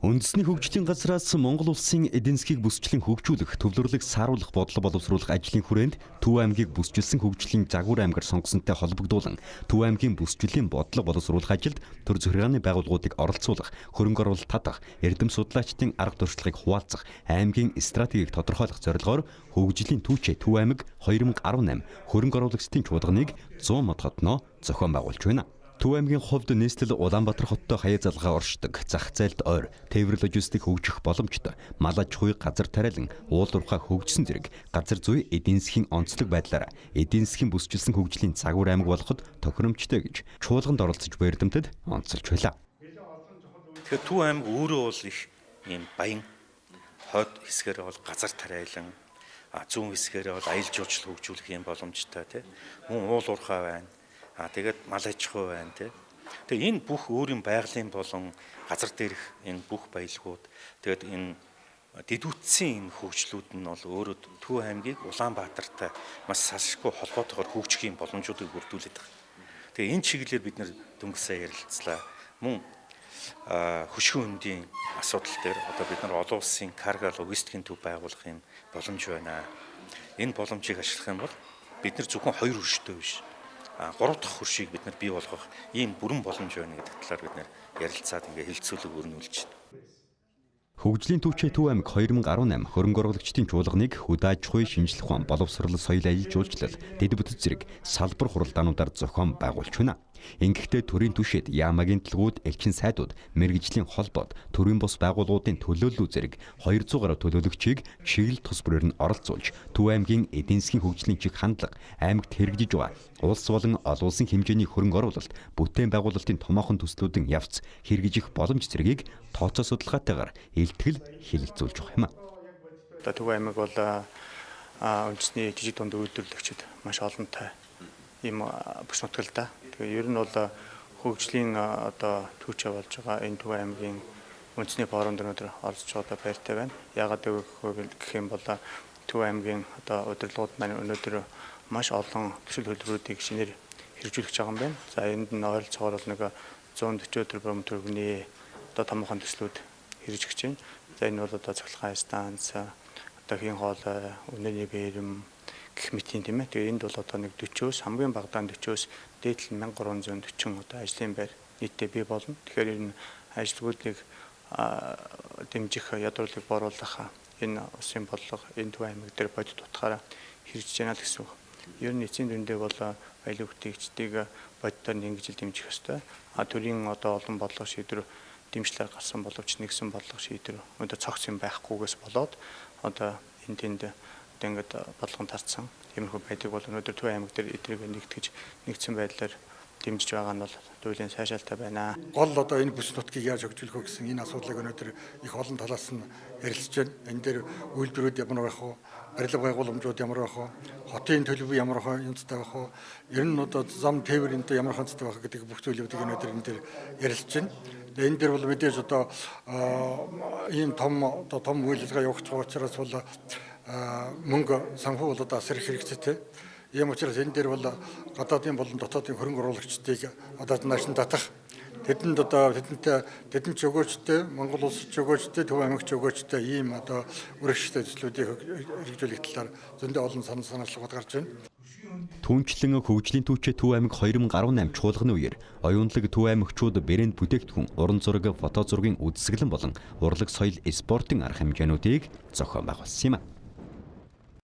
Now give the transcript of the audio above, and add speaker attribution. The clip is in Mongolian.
Speaker 1: Үндэсний хөгжлийн газраас Монгол улсын эдийн засгийг бүсчлэн хөгжүүлэх, төвлөрлөг сааруулах бодлого боловсруулах ажлын хүрээнд Төв аймгийг бүсчилсэн хөгжлийн загвар аймгаар сонгосонтой холбогдуулан Төв аймгийн бүсчлийн бодлого боловсруулах ажилд төр захиргааны байгууллагуудыг оролцуулах, хөрөнгө оруулалт татах, эрдэм судлаачдын арга туршлагыг хуваалцах, аймгийн стратегийг тодорхойлох зорилгоор хөгжлийн түүчээ Төв аймаг 2018 хөрөнгө оруулагчдын чуулганыг 100 мод хотноо зохион байгуулж байна. Төв аймгийн хувьд нийслэл Улаанбаатар хоттой хаяа залгаа оршдог, зах зээлд ойр, тээвэр логистик хөгжих боломжтой, мал аж ахуй газар тариалан, уул уурхай хөгжсөн зэрэг газар зүй эдийн засгийн онцлог байдлаар эдийн засгийн бүсчилсэн хөгжлийн загвар аймаг болоход тохиромжтой гэж чуулганд оролцож буй эрдэмтэд онцолж байлаа.
Speaker 2: Тэгэхээр Төв аймаг өөрөө бол их ийм баян, хойд хэсгээр бол газар тариалан, зүүн хэсгээр бол аялал жуулчлал хөгжүүлэх юм боломжтой тийм. Мөн уул уурхай байна. Тэгээд мал аж ахуй байна тий. Тэгээ энэ бүх өөрийн байгалийн болон газар дээрх энэ бүх баялагууд тэгээд энэ дэдүтсийн энэ хөгжлүүд нь бол өөрөө Төв аймгийг Улаанбаатартай маш салшгүй холбоотойгоор хөгжих юм боломжуудыг бүрдүүлээд байгаа. Тэгээ энэ чиглэлээр бид нэр дөнгөсөө ярилцлаа. Мөн хөшгөө хөндийн асуудал дээр одоо бид нар олон улсын карго логистикийн төв байгуулах юм боломж байна. Энэ боломжийг ашиглах юм бол бид нар зөвхөн хоёр хөрштэй биш. 3 дахь хөршийг бид нар бий болгох ийм бүрэн боломж байна гэдэг талаар бид нар ярилцаад ингээ хэлэлцүүлэг өрнүүлж байна.
Speaker 1: Хөгжлийн түүчээ Төв аймаг 2018 хөрөнгө оруулагчдын чуулганыг хөдөө аж ахуй шинжилх ухаан, боловсрол, соёл аялал жуулчлал, дэд бүтэц зэрэг салбар хуралдаануудаар зохион байгуулж байна. Ингэхдээ төрийн түвшээд яамагийн төлгүүд, элчин сайдууд, мэрэгжлийн холбоод, төрийн бус байгууллагуудын төлөөлөл зэрэг 200 гаруй төлөөлөгчийг чиглэл тус бүрээр нь оролцуулж, Төв аймгийн эдийн засгийн хөгжлийн чиг хандлага, аймагт хэрэгжиж байгаа улс болон олон улсын хэмжээний хөрөнгө оруулалт, бүтээн байгуулалтын томоохон төслүүдийн явц хэрэгжих боломж зэргийг тооцоо судалгаатайгаар илтгэл хэлэлцүүлж байгаа юм.
Speaker 3: Төв аймаг бол үндэсний жижиг дунд үйлдвэрлэгчид маш олонтой ийм бүс нутгалда. Тэгээ ер нь бол хөгжлийн одоо түүчээ болж байгаа энэ Төв аймгийн үндэсний форумд өнөөдөр оролцож байгаа баяртай байна. Яагаад гэх юм бол Төв аймгийн одоо удирдлагууд маань өнөөдөр маш олон төсөл хөтөлбөрүүдийг шинээр хэрэгжүүлж байгаа юм байна. За энд нь ойролцоогоор бол нэг 140 тэрбум төгрөгийн одоо томоохон төслүүд хэрэгжиж байна. За энэ бол одоо цахилгаан станц, одоо хийн хоолой, үнэний бэрэм гэх мэт юм тийм ээ. Тэгээ энд бол одоо нэг 40-оос хамгийн багадаа 40-оос дээдлэн 1340 одоо ажлын байр нийтдээ бий болно. Тэгэхээр энэ ажлуудыг дэмжих, ядуурлыг бооруулах энэ улсын бодлого энэ Төв аймаг дээр бодит утгаараа хэрэгжиж байна л гэсэн үг. Ер нь эцсийн дүндээ бол баялаг бүтээгчдийг бодитоор нэгжил дэмжих ёстой. Төрийн одоо олон бодлого шийдвэр дэмжлэр гарсан боловч нэгсэн бодлого шийдвэр одоо цогц юм байхгүйгээс болоод одоо энэ тэнд ингээд бодлогон тарцсан. Иймэрхүү байдаг бол өнөөдөр Төв аймаг дээр эдрийг нэгтгэж нэгдсэн байдлаар дэмжиж байгаа нь бол туйлын сайшаалтай байна.
Speaker 4: Гол одоо энэ бүс нутгийг яаж хөгжүүлэх вэ гэсэн энэ асуудлыг өнөөдөр их олон талаас нь ярилцж байна. Энэ дээр үйлдвэрүүд ямар байх вэ? Барилга байгууламжууд ямар байх вэ? Хотын төлөв ямар хянцтай байх вэ? Ер нь одоо зам тээвэр энэтэй ямар хянцтай байх гэдэг бүх зүйлүүдийг өнөөдөр энэ дээр ярилцж байна. Энэ дээр бол мэдээж одоо ийм том үйл ажиллагаа явуулж байгаа учраас бол мөнгө санхүү бол одоо асар их хэрэгцээтэй. Ийм учраас энэ дээр бол гадаадын болон дотоодын хөрөнгө оруулагчдыг одоо нааш нь татах тэдэнд одоо тэдэнд ч өгөөжтэй, Монгол улс ч өгөөжтэй, Төв аймаг ч өгөөжтэй ийм одоо үргэлжлэлтэй төслүүдийг хэрэгжүүлэх талаар зөндөө олон санаачлалууд гарч байна.
Speaker 1: Түүнчлэн хөгжлийн түүчээ Төв аймаг 2018 чуулганы үеэр оюунлаг Төв аймагчууд брэнд бүтээгдэхүүн, уран зураг, фото зургийн үзэсгэлэн болон урлаг соёл спортын арга хэмжээнүүдийг зохион байгуулсан юм.